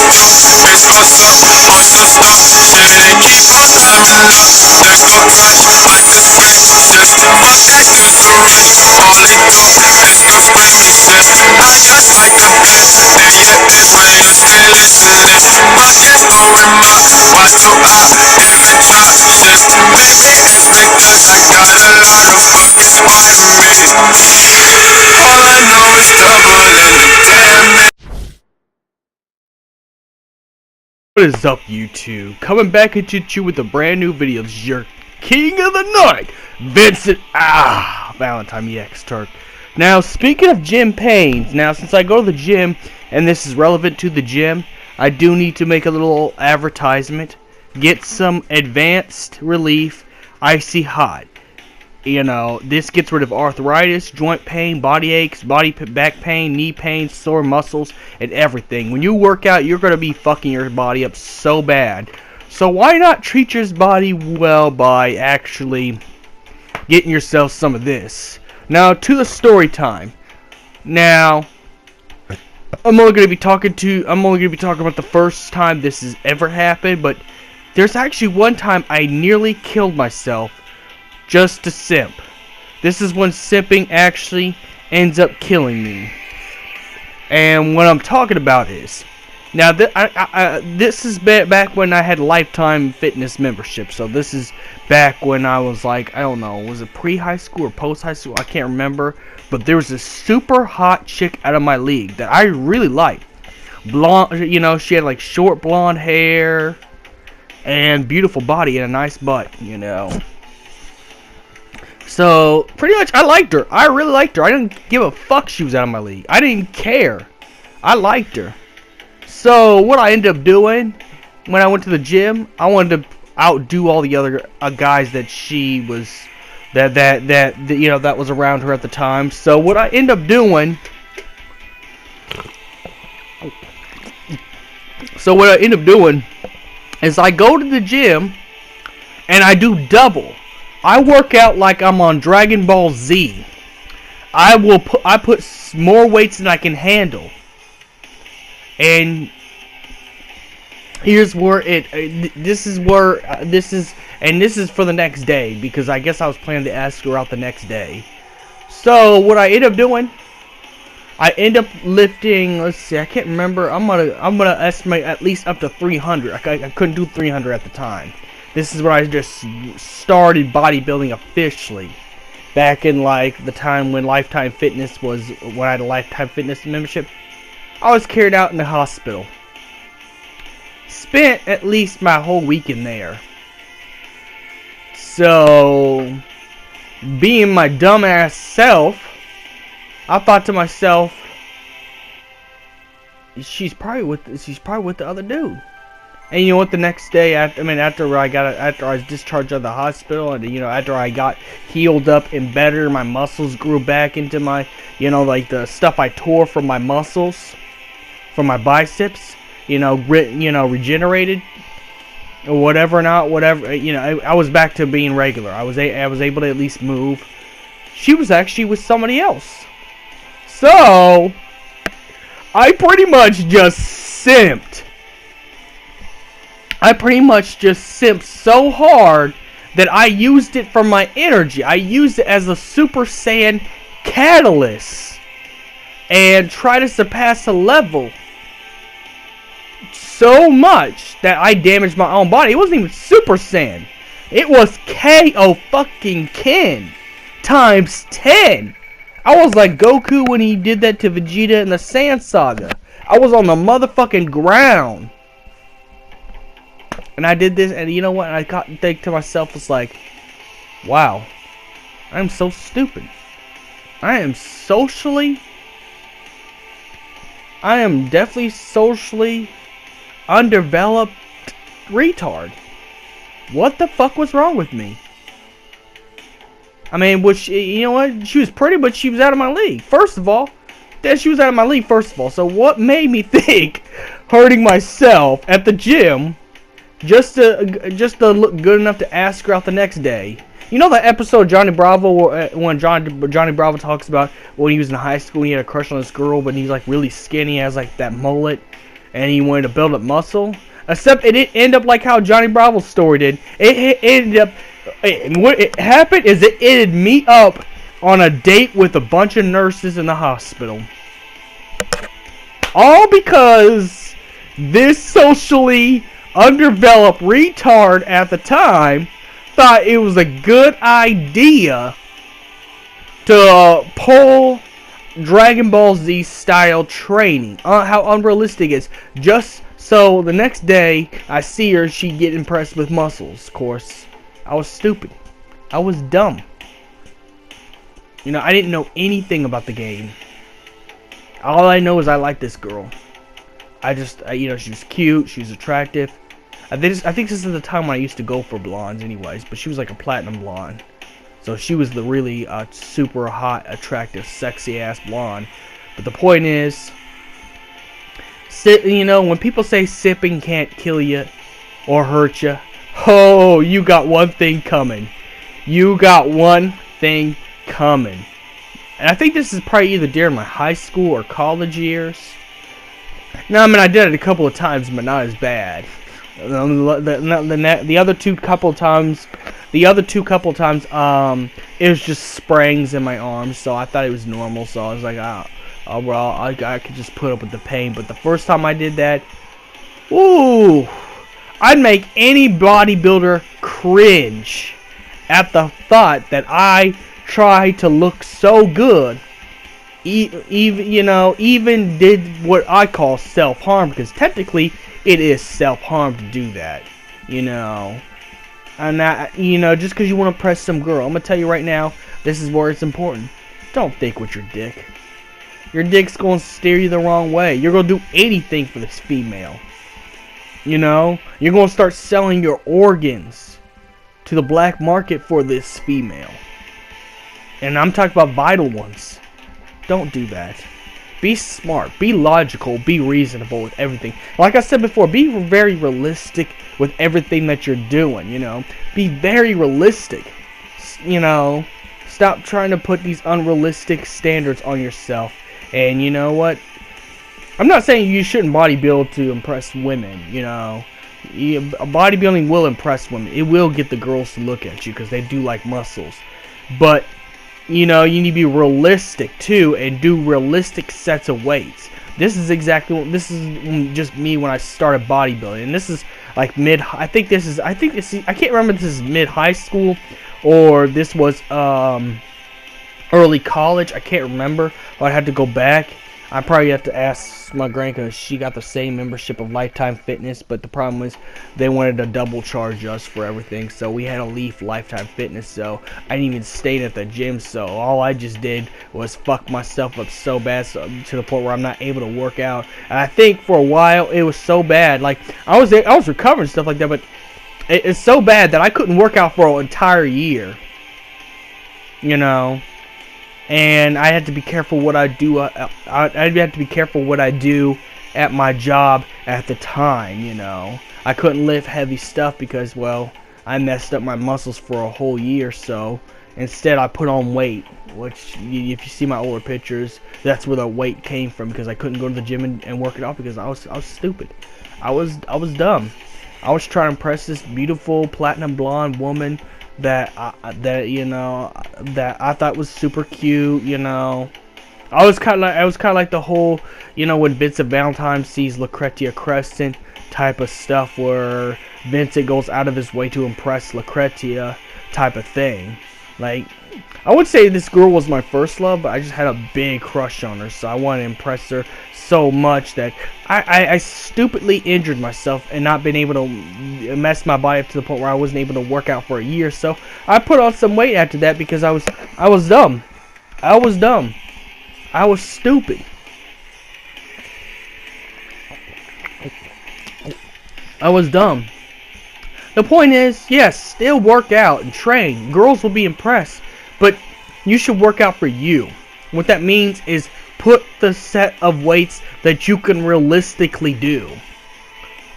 Bitch, what's up? What's the stuff? Shit, it keep on leveling up. There's no rush, life is precious. Fuck that usury. All it talk is the screamy shit. I just like the bitch. There yet is when you still listening. Pockets going up. Watch your eye in the drop shit. Where they expect us, I got a lot of fucking squad in me. All I know is trouble in the damn. What is up, YouTube? Coming back at you with a brand new video. This is your king of the night, Vincent Valentine EX Turk. Now, speaking of gym pains, now since I go to the gym and this is relevant to the gym, I do need to make a little advertisement. Get some advanced relief icy hot. You know, this gets rid of arthritis, joint pain, body aches, back pain, knee pain, sore muscles, and everything. When you work out, you're going to be fucking your body up so bad. So why not treat your body well by actually getting yourself some of this? Now, to the story time. Now, I'm only going to be talking about the first time this has ever happened, but there's actually one time I nearly killed myself just to simp. This is when simping actually ends up killing me. And what I'm talking about is, now this is back when I had lifetime fitness membership. So this is back when I was like, I don't know, was it pre-high school or post-high school? I can't remember. But there was a super hot chick out of my league that I really liked. Blonde, you know, she had like short blonde hair and beautiful body and a nice butt, you know. So, pretty much, I liked her. I really liked her. I didn't give a fuck she was out of my league. I didn't care. I liked her. So, what I ended up doing when I went to the gym, I wanted to outdo all the other guys that she was, you know, that was around her at the time. So, what I ended up doing, is I go to the gym and I do double. I work out like I'm on Dragon Ball Z. I put more weights than I can handle. And here's where this is for the next day, because I guess I was planning to ask her out the next day. So what I end up doing, I end up lifting, let's see, I can't remember. I'm gonna estimate at least up to 300. I couldn't do 300 at the time. This is where I just started bodybuilding officially. Back in like the time when Lifetime Fitness was, when I had a Lifetime Fitness membership, I was carried out in the hospital. Spent at least my whole week in there. So, being my dumbass self, I thought to myself, she's probably with the other dude. And you know what? The next day, after I was discharged out of the hospital, and you know, after I got healed up and better, my muscles grew back into my, you know, like the stuff I tore from my muscles, from my biceps, you know, regenerated, or whatever, you know, I was back to being regular. I was able to at least move. She was actually with somebody else, so I pretty much just simped. I pretty much just simped so hard that I used it for my energy. I used it as a Super Saiyan catalyst and try to surpass a level so much that I damaged my own body. It wasn't even Super Saiyan. It was KO fucking Ken times 10. I was like Goku when he did that to Vegeta in the Saiyan Saga. I was on the motherfucking ground. And I did this, and you know what? I got to think to myself, it's like, wow, I'm so stupid. I am definitely socially undeveloped retard. What the fuck was wrong with me? I mean, you know what? She was pretty, but she was out of my league. First of all, she was out of my league, first of all. So what made me think hurting myself at the gym just to look good enough to ask her out the next day? You know that episode Johnny Bravo, when Johnny Bravo talks about when he was in high school, he had a crush on this girl, but he's like really skinny, has like that mullet, and he wanted to build up muscle. Except it didn't end up like how Johnny Bravo's story did. It ended up, what it happened is it ended meet up on a date with a bunch of nurses in the hospital. All because this socially undeveloped retard at the time thought it was a good idea to pull Dragon Ball Z style training. How unrealistic it is. Just so the next day I see her, she'd get impressed with muscles. Of course, I was stupid. I was dumb. You know, I didn't know anything about the game. All I know is I like this girl. You know, she was cute, she was attractive. I think this is the time when I used to go for blondes anyways, but she was like a platinum blonde. So she was the really super hot, attractive, sexy ass blonde. But the point is, you know, when people say sipping can't kill you or hurt you, oh, you got one thing coming. You got one thing coming. And I think this is probably either during my high school or college years. No, I mean, I did it a couple of times, but not as bad. The other two couple of times, it was just springs in my arms, so I thought it was normal. So I was like, oh well, I could just put up with the pain. But the first time I did that, ooh, I'd make any bodybuilder cringe at the thought that I tried to look so good. Even did what I call self-harm, because technically it is self-harm to do that, you know. And that, you know, just because you want to impress some girl, I'm gonna tell you right now, this is where it's important. Don't think with your dick. Your dick's gonna steer you the wrong way. You're gonna do anything for this female. You know, you're gonna start selling your organs to the black market for this female. And I'm talking about vital ones. Don't do that. Be smart, be logical, be reasonable with everything. Like I said before, be very realistic with everything that you're doing, you know. Be very realistic. You know, stop trying to put these unrealistic standards on yourself. And you know what? I'm not saying you shouldn't bodybuild to impress women, you know. Bodybuilding will impress women. It will get the girls to look at you because they do like muscles. But you know, you need to be realistic too and do realistic sets of weights. This is just me when I started bodybuilding. And this is like I can't remember if this is mid high school or this was early college. I can't remember. I'd have to go back. I probably have to ask my grand because she got the same membership of Lifetime Fitness, but the problem was they wanted to double charge us for everything, so we had to leave Lifetime Fitness. So I didn't even stay at the gym, so all I just did was fuck myself up so bad, to the point where I'm not able to work out. And I think for a while it was so bad, like I was recovering and stuff like that, but it's so bad that I couldn't work out for an entire year, you know. And I had to be careful what I do. I had to be careful what I do at my job at the time, you know. I couldn't lift heavy stuff because, well, I messed up my muscles for a whole year. So instead, I put on weight, which if you see my older pictures, that's where the weight came from, because I couldn't go to the gym and work it out because I was stupid. I was dumb. I was trying to impress this beautiful platinum blonde woman that I thought was super cute, you know. I was kind of like the whole, you know, when Vincent Valentine sees Lucretia Crescent type of stuff, where Vincent goes out of his way to impress Lucretia type of thing. Like, I would say this girl was my first love, but I just had a big crush on her, so I wanted to impress her so much that I stupidly injured myself and not been able to mess my body up to the point where I wasn't able to work out for a year. So I put on some weight after that because I was dumb. I was dumb. I was stupid. I was dumb. The point is, yes, still work out and train. Girls will be impressed, but you should work out for you. What that means is put the set of weights that you can realistically do.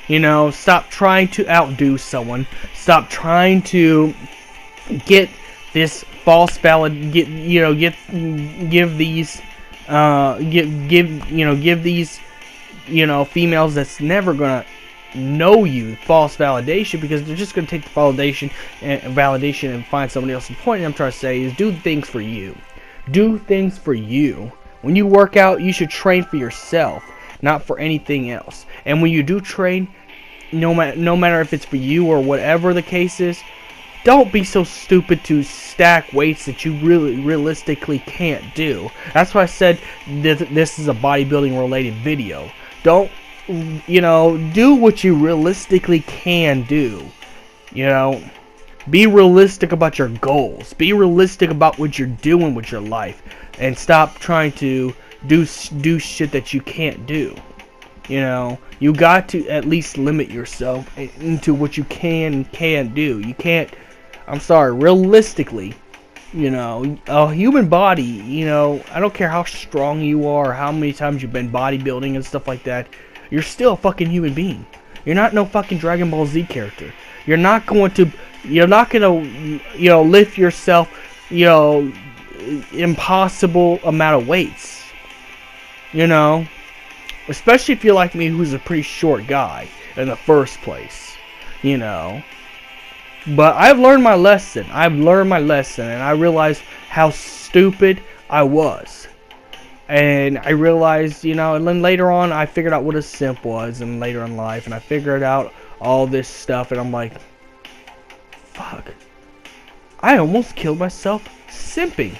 You know, stop trying to outdo someone. Stop trying to get this false valid. Give these females that's never gonna know you false validation, because they're just gonna take the validation and find somebody else. The point I'm trying to say is do things for you. Do things for you. When you work out, you should train for yourself, not for anything else. And when you do train, no matter if it's for you or whatever the case is, don't be so stupid to stack weights that you realistically can't do. That's why I said this is a bodybuilding related video. Don't, do what you realistically can do. Be realistic about your goals. Be realistic about what you're doing with your life, and stop trying to do shit that you can't do. You got to at least limit yourself into what you can and can't do. You can't, I'm sorry, realistically, a human body, I don't care how strong you are, or how many times you've been bodybuilding and stuff like that, you're still a fucking human being. You're not no fucking Dragon Ball Z character. You're not gonna, lift yourself, impossible amount of weights. Especially if you're like me, who's a pretty short guy in the first place. But I've learned my lesson. And I realized how stupid I was. And I realized, and then later on, I figured out what a simp was, and later in life, and I figured out all this stuff, and I'm like, fuck, I almost killed myself simping.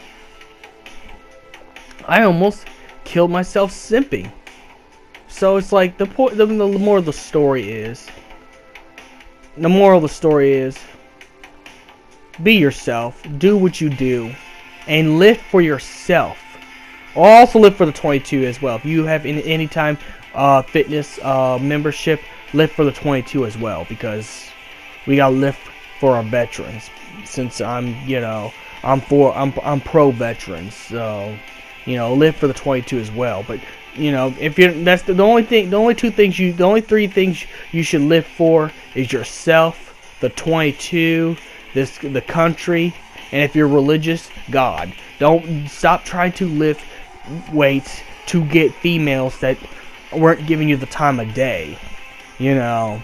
So it's like, the moral of the story is, be yourself, do what you do, and live for yourself. Also live for the 22 as well. If you have any time fitness membership, live for the 22 as well, because we gotta live for our veterans. Since I'm pro veterans, so live for the 22 as well. But if you're, that's the only three things you should live for is yourself, the 22, the country, and if you're religious, God. Don't stop trying to lift weights to get females that weren't giving you the time of day. And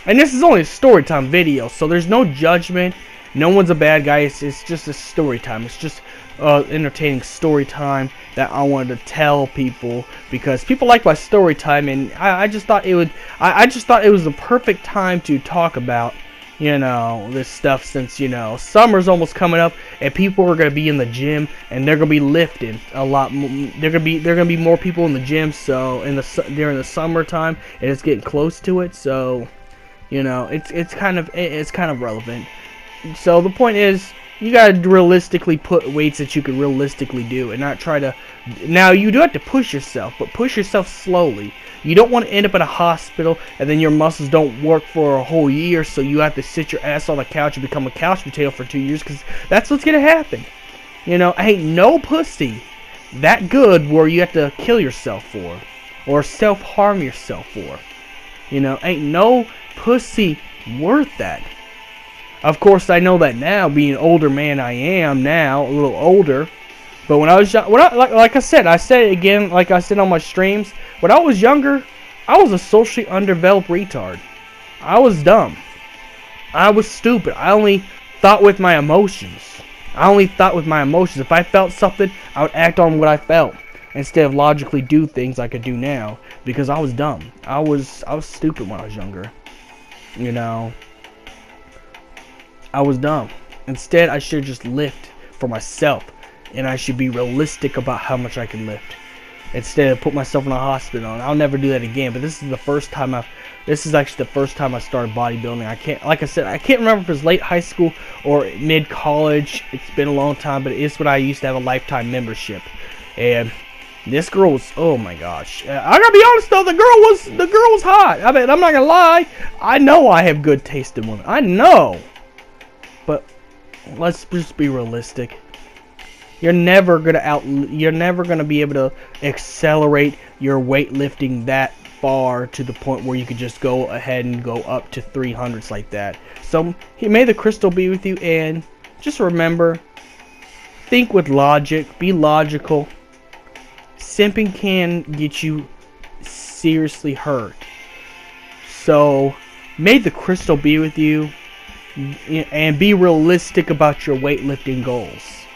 this is only a story time video, so there's no judgment. No one's a bad guy. It's just a story time. It's just entertaining story time that I wanted to tell people, because people like my story time, and I just thought it would. I just thought it was the perfect time to talk about this stuff, since summer's almost coming up and people are gonna be in the gym and they're gonna be lifting a lot. They're gonna be more people in the gym. So during the summertime, and it's getting close to it. So it's kind of relevant. So the point is, you gotta realistically put weights that you can realistically do, and not try to. Now you do have to push yourself, but push yourself slowly. You don't want to end up in a hospital and then your muscles don't work for a whole year, so you have to sit your ass on the couch and become a couch potato for 2 years, because that's what's gonna happen. Ain't no pussy that good where you have to kill yourself for, or self-harm yourself for. Ain't no pussy worth that. Of course, I know that now, being an older man I am now, a little older. But when I was young, like I said it again, like I said on my streams, when I was younger, I was a socially undeveloped retard. I was dumb. I was stupid. I only thought with my emotions. If I felt something, I would act on what I felt, instead of logically do things I could do now, because I was dumb. I was stupid when I was younger. I was dumb. Instead, I should just lift for myself, and I should be realistic about how much I can lift, instead of put myself in a hospital. And I'll never do that again. But this is actually the first time I started bodybuilding. I can't remember if it was late high school or mid college. It's been a long time, but it's when I used to have a lifetime membership. And this girl was, oh my gosh, I gotta be honest though, the girl was hot. I mean, I'm not gonna lie. I know I have good taste in women. I know. But let's just be realistic. You're never gonna be able to accelerate your weightlifting that far to the point where you could just go ahead and go up to 300s like that. So may the crystal be with you, and just remember, think with logic, be logical. Simping can get you seriously hurt. So, may the crystal be with you, and be realistic about your weightlifting goals.